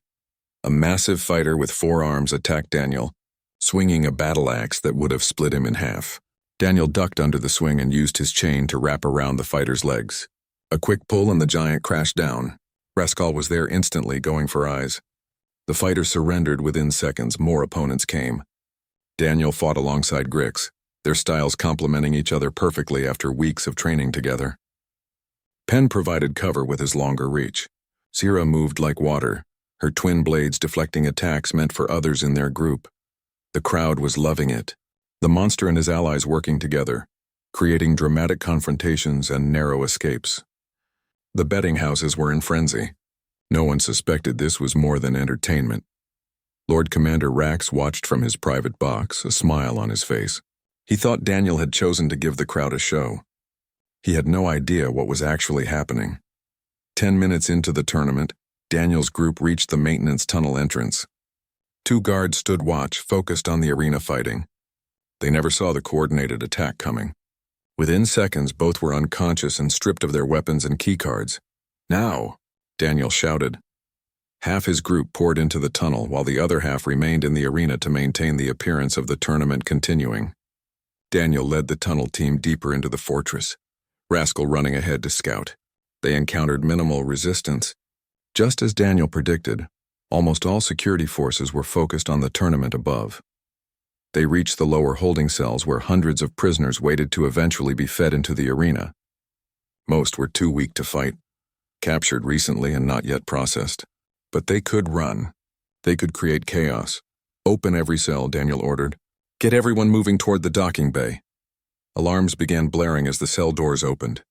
Speaker 1: A massive fighter with 4 arms attacked Daniel, swinging a battle axe that would have split him in half. Daniel ducked under the swing and used his chain to wrap around the fighter's legs. A quick pull and the giant crashed down. Rascal was there instantly, going for eyes. The fighter surrendered within seconds. More opponents came. Daniel fought alongside Grix, their styles complementing each other perfectly after weeks of training together. Penn provided cover with his longer reach. Sierra moved like water, her twin blades deflecting attacks meant for others in their group. The crowd was loving it. The monster and his allies working together, creating dramatic confrontations and narrow escapes. The betting houses were in frenzy. No one suspected this was more than entertainment. Lord Commander Rax watched from his private box, a smile on his face. He thought Daniel had chosen to give the crowd a show. He had no idea what was actually happening. 10 minutes into the tournament, Daniel's group reached the maintenance tunnel entrance. 2 guards stood watch, focused on the arena fighting. They never saw the coordinated attack coming. Within seconds, both were unconscious and stripped of their weapons and keycards. "Now!" Daniel shouted. Half his group poured into the tunnel, while the other half remained in the arena to maintain the appearance of the tournament continuing. Daniel led the tunnel team deeper into the fortress, Rascal running ahead to scout. They encountered minimal resistance. Just as Daniel predicted, almost all security forces were focused on the tournament above. They reached the lower holding cells where hundreds of prisoners waited to eventually be fed into the arena. Most were too weak to fight, captured recently and not yet processed. But they could run. They could create chaos. "Open every cell," Daniel ordered. "Get everyone moving toward the docking bay." Alarms began blaring as the cell doors opened.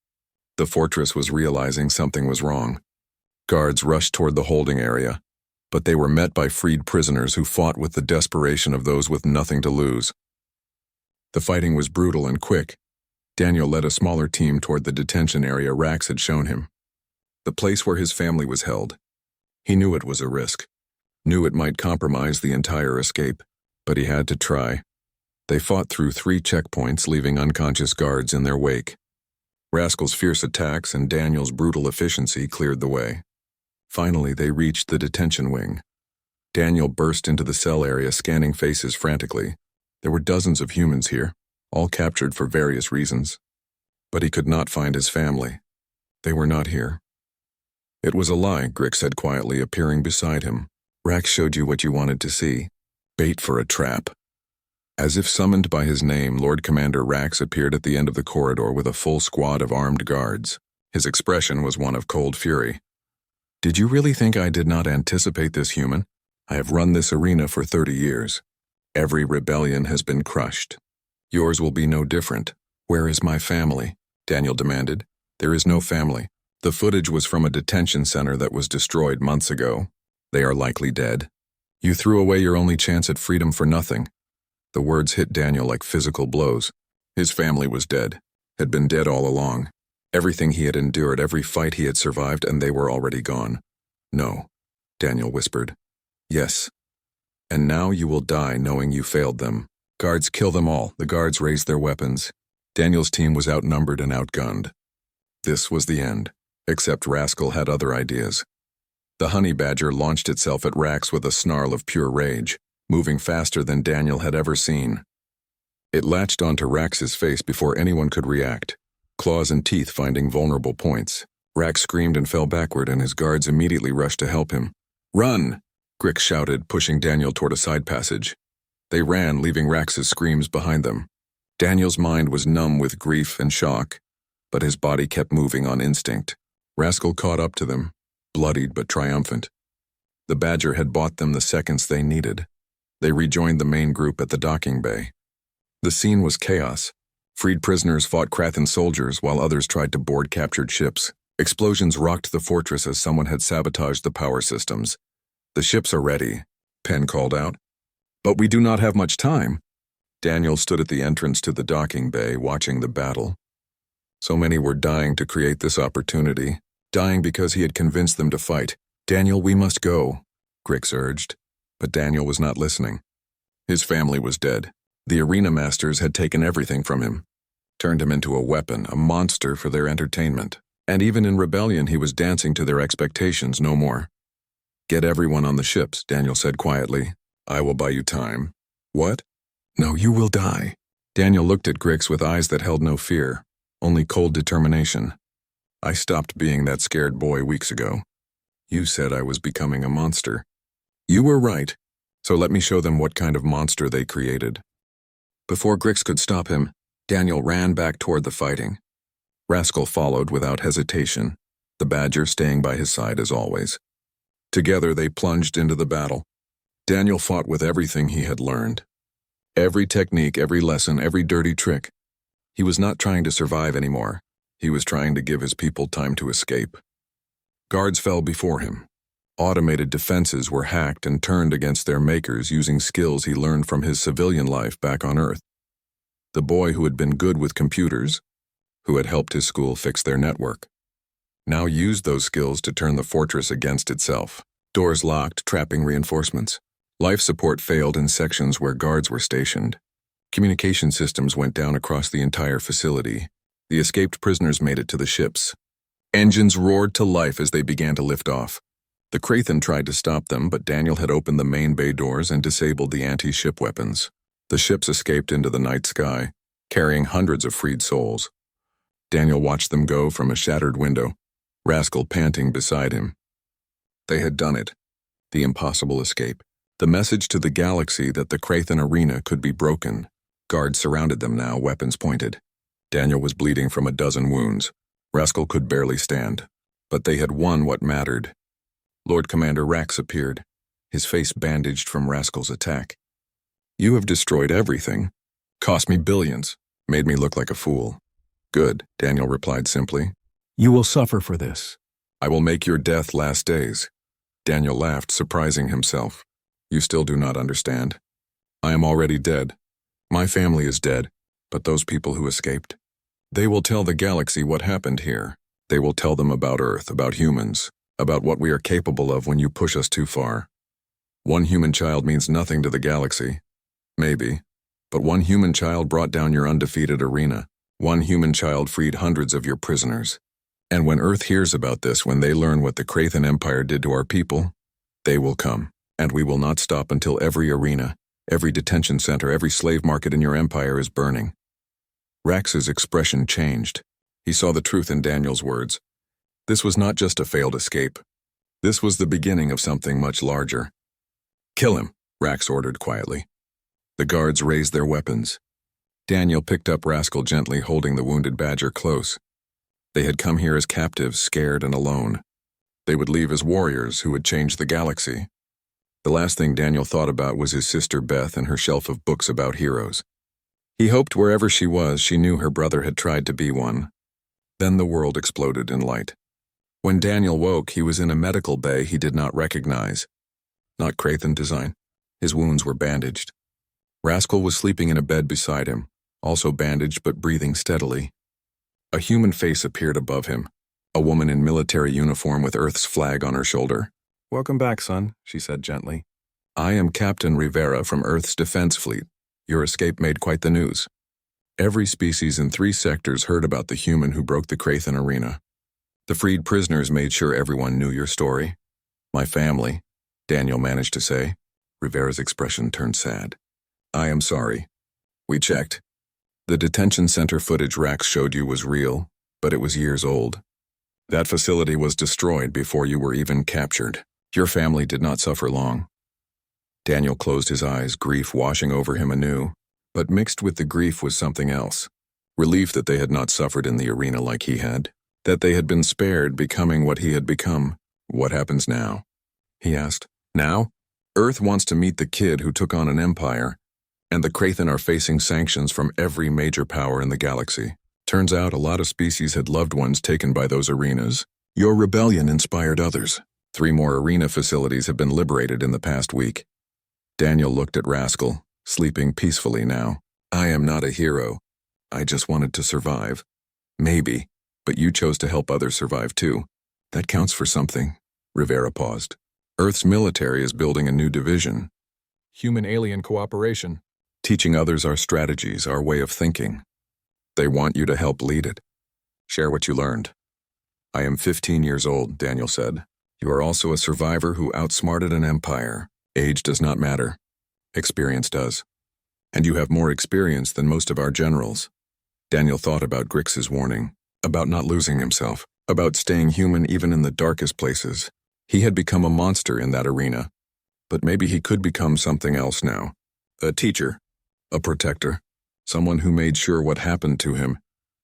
Speaker 1: The fortress was realizing something was wrong. Guards rushed toward the holding area, but they were met by freed prisoners who fought with the desperation of those with nothing to lose. The fighting was brutal and quick. Daniel led a smaller team toward the detention area Rax had shown him, the place where his family was held. He knew it was a risk, knew it might compromise the entire escape, but he had to try. They fought through 3 checkpoints, leaving unconscious guards in their wake. Rascal's fierce attacks and Daniel's brutal efficiency cleared the way. Finally, they reached the detention wing. Daniel burst into the cell area, scanning faces frantically. There were dozens of humans here, all captured for various reasons. But he could not find his family. They were not here. "It was a lie," Grix said quietly, appearing beside him. "Rax showed you what you wanted to see. Bait for a trap." As if summoned by his name, Lord Commander Rax appeared at the end of the corridor with a full squad of armed guards. His expression was one of cold fury. "Did you really think I did not anticipate this, human? I have run this arena for 30 years. Every rebellion has been crushed. Yours will be no different. Where is my family?" Daniel demanded. "There is no family. The footage was from a detention center that was destroyed months ago. They are likely dead. You threw away your only chance at freedom for nothing." The words hit Daniel like physical blows. His family was dead, had been dead all along. Everything he had endured, every fight he had survived, and they were already gone. "No," Daniel whispered. "Yes. And now you will die knowing you failed them. Guards, kill them all." The guards raised their weapons. Daniel's team was outnumbered and outgunned. This was the end. Except Rascal had other ideas. The honey badger launched itself at Rax with a snarl of pure rage, moving faster than Daniel had ever seen. It latched onto Rax's face before anyone could react, claws and teeth finding vulnerable points. Rax screamed and fell backward, and his guards immediately rushed to help him. "Run!" Grix shouted, pushing Daniel toward a side passage. They ran, leaving Rax's screams behind them. Daniel's mind was numb with grief and shock, but his body kept moving on instinct. Rascal caught up to them, bloodied but triumphant. The badger had bought them the seconds they needed. They rejoined the main group at the docking bay. The scene was chaos. Freed prisoners fought Krathan soldiers while others tried to board captured ships. Explosions rocked the fortress as someone had sabotaged the power systems. "The ships are ready," Penn called out. "But we do not have much time." Daniel stood at the entrance to the docking bay, watching the battle. So many were dying to create this opportunity, dying because he had convinced them to fight. "Daniel, we must go," Grix urged. But Daniel was not listening. His family was dead. The arena masters had taken everything from him, turned him into a weapon, a monster for their entertainment. And even in rebellion, he was dancing to their expectations no more. "Get everyone on the ships," Daniel said quietly. "I will buy you time." "What?" "No, you will die." Daniel looked at Grix with eyes that held no fear, only cold determination. "I stopped being that scared boy weeks ago. You said I was becoming a monster. You were right. So let me show them what kind of monster they created." Before Grix could stop him, Daniel ran back toward the fighting. Rascal followed without hesitation, the Badger staying by his side as always. Together they plunged into the battle. Daniel fought with everything he had learned. Every technique, every lesson, every dirty trick. He was not trying to survive anymore. He was trying to give his people time to escape. Guards fell before him. Automated defenses were hacked and turned against their makers using skills he learned from his civilian life back on Earth. The boy who had been good with computers, who had helped his school fix their network, now used those skills to turn the fortress against itself. Doors locked, trapping reinforcements. Life support failed in sections where guards were stationed. Communication systems went down across the entire facility. The escaped prisoners made it to the ships. Engines roared to life as they began to lift off. The Krathen tried to stop them, but Daniel had opened the main bay doors and disabled the anti-ship weapons. The ships escaped into the night sky, carrying hundreds of freed souls. Daniel watched them go from a shattered window, Rascal panting beside him. They had done it. The impossible escape. The message to the galaxy that the Krathen arena could be broken. Guards surrounded them now, weapons pointed. Daniel was bleeding from a dozen wounds. Rascal could barely stand. But they had won what mattered. Lord Commander Rax appeared, his face bandaged from Rascal's attack. "You have destroyed everything. Cost me billions. Made me look like a fool." "Good," Daniel replied simply.
Speaker 2: "You will suffer for this."
Speaker 1: "I will make your death last days." Daniel laughed, surprising himself. "You still do not understand. I am already dead. My family is dead, but those people who escaped. They will tell the galaxy what happened here. They will tell them about Earth, about humans, about what we are capable of when you push us too far. One human child means nothing to the galaxy. Maybe. But one human child brought down your undefeated arena. One human child freed hundreds of your prisoners. And when Earth hears about this, when they learn what the Krathen Empire did to our people, they will come. And we will not stop until every arena, every detention center, every slave market in your empire is burning." Rax's expression changed. He saw the truth in Daniel's words. This was not just a failed escape. This was the beginning of something much larger. "Kill him," Rax ordered quietly. The guards raised their weapons. Daniel picked up Rascal gently, holding the wounded Badger close. They had come here as captives, scared and alone. They would leave as warriors who would change the galaxy. The last thing Daniel thought about was his sister Beth and her shelf of books about heroes. He hoped wherever she was, she knew her brother had tried to be one. Then the world exploded in light. When Daniel woke, he was in a medical bay he did not recognize. Not Krathen design. His wounds were bandaged. Rascal was sleeping in a bed beside him, also bandaged but breathing steadily. A human face appeared above him, a woman in military uniform with Earth's flag on her shoulder. "Welcome back, son," she said gently. "I am Captain Rivera from Earth's defense fleet. Your escape made quite the news. Every species in 3 sectors heard about the human who broke the Krathen arena. The freed prisoners made sure everyone knew your story. My family," Daniel managed to say. Rivera's expression turned sad. "I am sorry. We checked. The detention center footage Rax showed you was real, but it was years old. That facility was destroyed before you were even captured. Your family did not suffer long." Daniel closed his eyes, grief washing over him anew, but mixed with the grief was something else. Relief that they had not suffered in the arena like he had, that they had been spared becoming what he had become. "What happens now?" he asked. "Now? Earth wants to meet the kid who took on an empire, and the Krathen are facing sanctions from every major power in the galaxy. Turns out a lot of species had loved ones taken by those arenas. Your rebellion inspired others. 3 more arena facilities have been liberated in the past week." Daniel looked at Rascal, sleeping peacefully now. "I am not a hero. I just wanted to survive. Maybe, but you chose to help others survive too. That counts for something." Rivera paused. "Earth's military is building a new division. Human-alien cooperation. Teaching others our strategies, our way of thinking. They want you to help lead it. Share what you learned." "I am 15 years old," Daniel said. "You are also a survivor who outsmarted an empire. Age does not matter. Experience does. And you have more experience than most of our generals." Daniel thought about Grix's warning, about not losing himself, about staying human even in the darkest places. He had become a monster in that arena, but maybe he could become something else now. A teacher, a protector, Someone who made sure what happened to him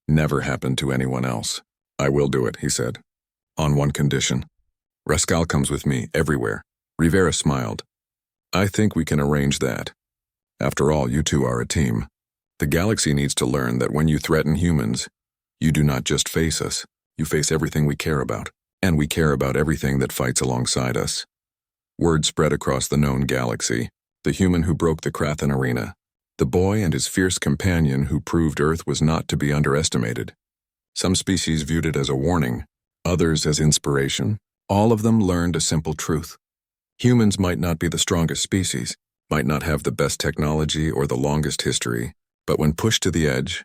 Speaker 1: never happened to anyone else. I will do it, he said. On one condition. Rascal comes with me everywhere. Rivera smiled. I think we can arrange that. After all, you two are a team. The galaxy needs to learn that when you threaten humans, you do not just face us, you face everything we care about, and we care about everything that fights alongside us. Word spread across the known galaxy. The human who broke the Krathan arena. The boy and his fierce companion who proved Earth was not to be underestimated. Some species viewed it as a warning, others as inspiration. All of them learned a simple truth. Humans might not be the strongest species, might not have the best technology or the longest history, but when pushed to the edge,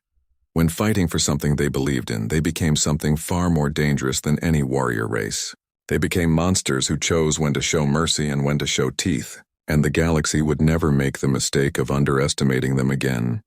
Speaker 1: when fighting for something they believed in, they became something far more dangerous than any warrior race. They became monsters who chose when to show mercy and when to show teeth, and the galaxy would never make the mistake of underestimating them again.